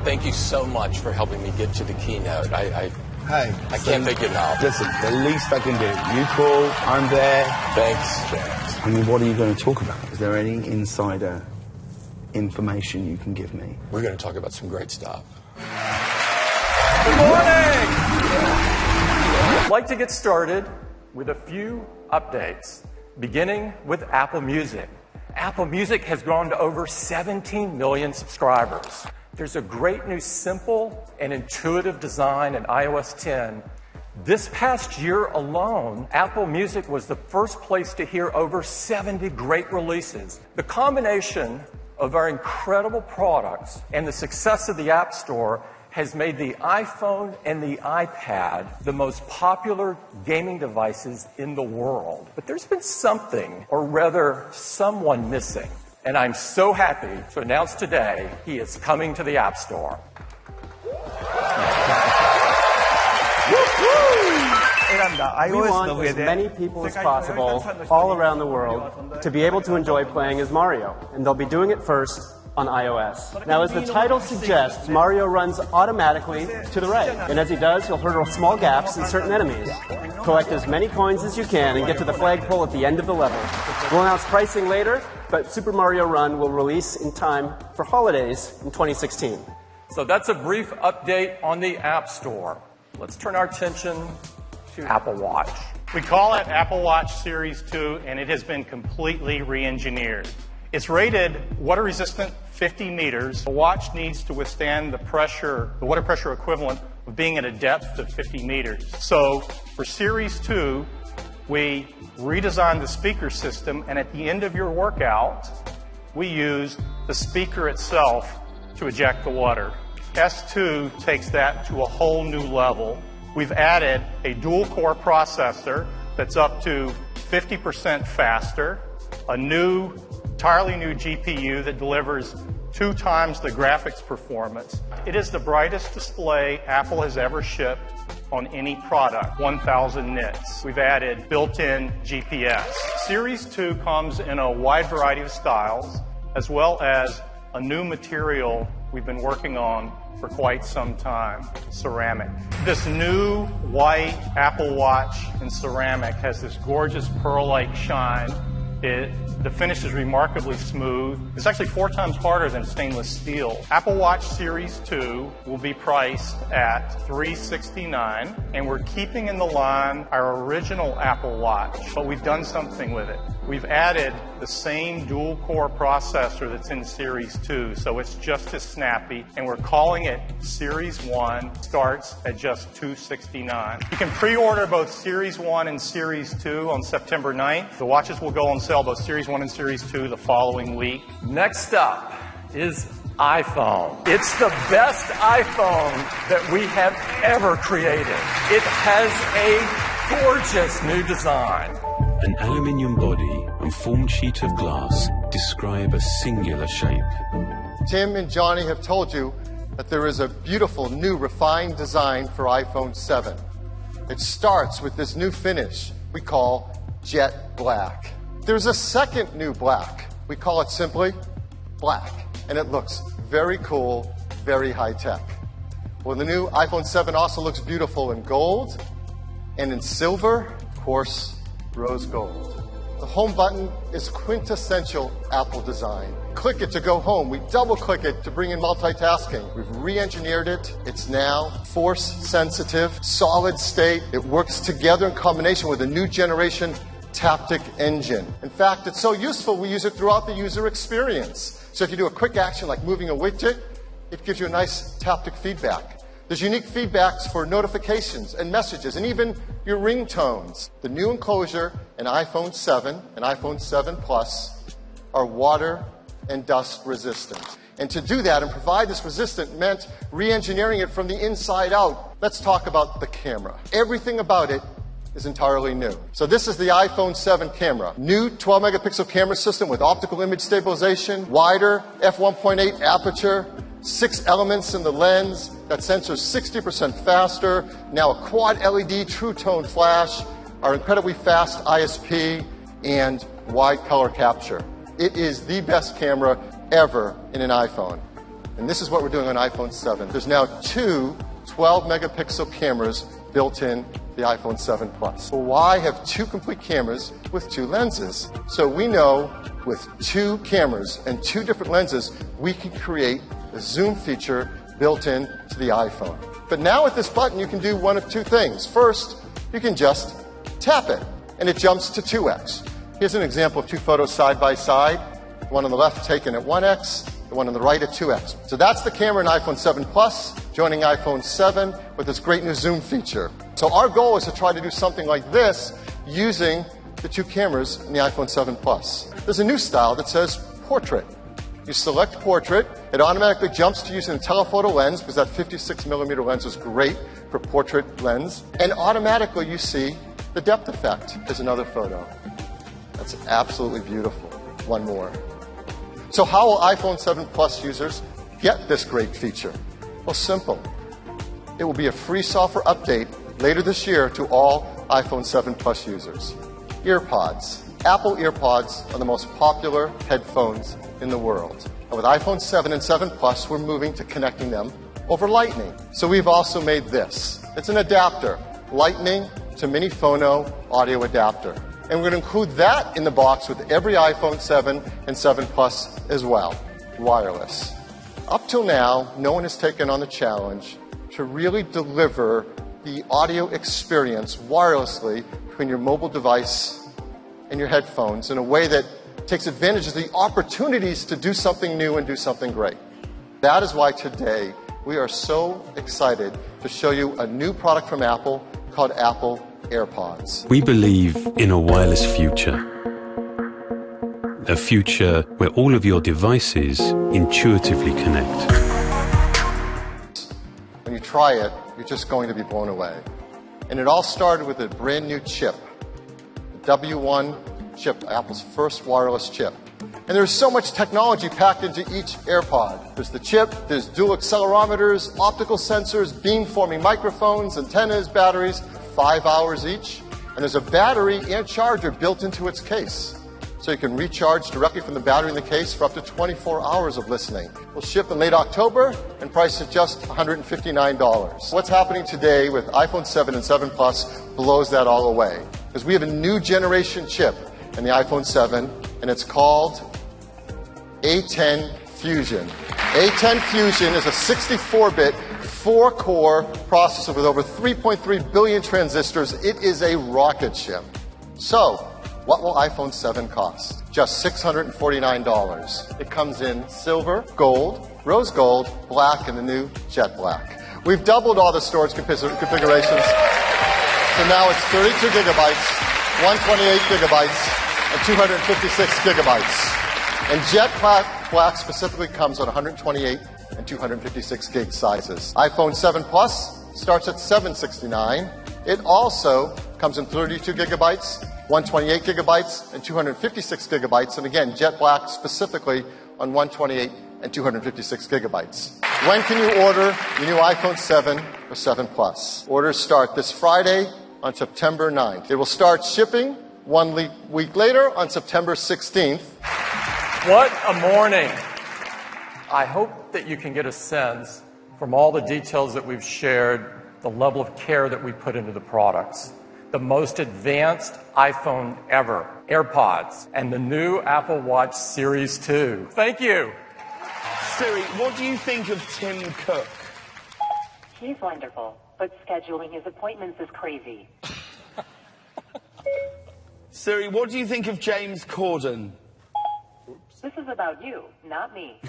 thank you so much for helping me get to the keynote. I can't thank you enough. Listen, the least I can do. You call, I'm there. Thanks. I mean, what are you going to talk about? Is there any insider information you can give me? We're going to talk about some great stuff. Good morning! I'd like to get started with a few updates, beginning with Apple Music. Apple Music has grown to over 17 million subscribers. There's a great new simple and intuitive design in iOS 10. This past year alone, Apple Music was the first place to hear over 70 great releases. The combination of our incredible products and the success of the App Store has made the iPhone and the iPad the most popular gaming devices in the world. But there's been something, or rather someone, missing. And I'm so happy to announce today he is coming to the App Store. We want as many people as possible all around the world to be able to enjoy playing as Mario, and they'll be doing it first on iOS. Now, as the title suggests, Mario runs automatically to the right, and as he does, he'll hurdle small gaps in certain enemies. Collect as many coins as you can and get to the flagpole at the end of the level. We'll announce pricing later, but Super Mario Run will release in time for holidays in 2016. So that's a brief update on the App Store. Let's turn our attention to Apple Watch. We call it Apple Watch Series 2, and it has been completely re-engineered. It's rated water-resistant 50 meters. The watch needs to withstand the water pressure equivalent of being at a depth of 50 meters. So for Series 2, we redesigned the speaker system, and at the end of your workout, we use the speaker itself to eject the water. S2 takes that to a whole new level. We've added a dual-core processor that's up to 50% faster, a entirely new GPU that delivers 2 times the graphics performance. It is the brightest display Apple has ever shipped on any product, 1,000 nits. We've added built-in GPS. Series 2 comes in a wide variety of styles, as well as a new material we've been working on for quite some time, ceramic. This new white Apple Watch in ceramic has this gorgeous pearl-like shine. The finish is remarkably smooth. It's actually 4 times harder than stainless steel. Apple Watch Series 2 will be priced at $369, and we're keeping in the line our original Apple Watch, but we've done something with it. We've added the same dual-core processor that's in Series 2, so it's just as snappy, and we're calling it Series 1, starts at just $269. You can pre-order both Series 1 and Series 2 on September 9th. The watches will go on sale, both Series 1 and Series 2, the following week. Next up is iPhone. It's the best iPhone that we have ever created. It has a gorgeous new design. An aluminium body and formed sheet of glass describe a singular shape. Tim and Johnny have told you that there is a beautiful new refined design for iPhone 7. It starts with this new finish we call Jet Black. There's a second new black. We call it simply Black. And it looks very cool, very high tech. Well, the new iPhone 7 also looks beautiful in gold and in silver, of course, rose gold. The home button is quintessential Apple design. Click it to go home. We double click it to bring in multitasking. We've re-engineered it. It's now force sensitive, solid state. It works together in combination with a new generation Taptic engine. In fact, it's so useful we use it throughout the user experience. So if you do a quick action like moving a widget, it gives you a nice Taptic feedback. There's unique feedbacks for notifications and messages and even your ringtones. The new enclosure in iPhone 7 and iPhone 7 Plus are water and dust resistant. And to do that and provide this resistant meant re-engineering it from the inside out. Let's talk about the camera. Everything about it is entirely new. So this is the iPhone 7 camera. New 12-megapixel camera system with optical image stabilization, wider f1.8 aperture, 6 elements in the lens that sensors 60% faster, now a quad LED True Tone flash, our incredibly fast ISP, and wide color capture. It is the best camera ever in an iPhone. And this is what we're doing on iPhone 7. There's now two 12-megapixel cameras built in the iPhone 7 Plus. Well, why have two complete cameras with two lenses? So we know with two cameras and two different lenses, we can create a zoom feature built in to the iPhone. But now with this button, you can do one of two things. First, you can just tap it, and it jumps to 2x. Here's an example of two photos side by side. The one on the left taken at 1x, the one on the right at 2x. So that's the camera in iPhone 7 Plus, joining iPhone 7 with this great new zoom feature. So our goal is to try to do something like this using the two cameras in the iPhone 7 Plus. There's a new style that says Portrait. You select Portrait, it automatically jumps to using the telephoto lens, because that 56mm lens is great for portrait lens, and automatically you see the depth effect. There's another photo. That's absolutely beautiful. One more. So how will iPhone 7 Plus users get this great feature? Well, simple. It will be a free software update later this year to all iPhone 7 Plus users. EarPods. Apple EarPods are the most popular headphones in the world. And with iPhone 7 and 7 Plus, we're moving to connecting them over Lightning. So we've also made this. It's an adapter, Lightning to Mini Phono audio adapter. And we're going to include that in the box with every iPhone 7 and 7 Plus as well, wireless. Up till now, no one has taken on the challenge to really deliver the audio experience wirelessly between your mobile device and your headphones in a way that takes advantage of the opportunities to do something new and do something great. That is why today we are so excited to show you a new product from Apple called Apple AirPods. We believe in a wireless future. A future where all of your devices intuitively connect. When you try it, you're just going to be blown away. And it all started with a brand new chip, the W1 chip, Apple's first wireless chip. And there's so much technology packed into each AirPod. There's the chip, there's dual accelerometers, optical sensors, beamforming microphones, antennas, batteries, 5 hours each. And there's a battery and charger built into its case. So you can recharge directly from the battery in the case for up to 24 hours of listening. We'll ship in late October and priced at just $159. What's happening today with iPhone 7 and 7 Plus blows that all away. Because we have a new generation chip in the iPhone 7, and it's called A10 Fusion. A10 Fusion is a 64-bit, 4-core processor with over 3.3 billion transistors. It is a rocket ship. So, what will iPhone 7 cost? Just $649. It comes in silver, gold, rose gold, black, and the new jet black. We've doubled all the storage configurations. So now it's 32 gigabytes, 128 gigabytes, and 256 gigabytes. And jet black specifically comes on 128 and 256 gig sizes. iPhone 7 Plus starts at $769. It also comes in 32 gigabytes, 128 gigabytes, and 256 gigabytes. And again, jet black specifically on 128 and 256 gigabytes. When can you order your new iPhone 7 or 7 Plus? Orders start this Friday on September 9th. It will start shipping 1 week later on September 16th. What a morning. I hope that you can get a sense from all the details that we've shared, the level of care that we put into the products. The most advanced iPhone ever, AirPods, and the new Apple Watch Series 2. Thank you. Siri, what do you think of Tim Cook? He's wonderful, but scheduling his appointments is crazy. Siri, what do you think of James Corden? This is about you, not me.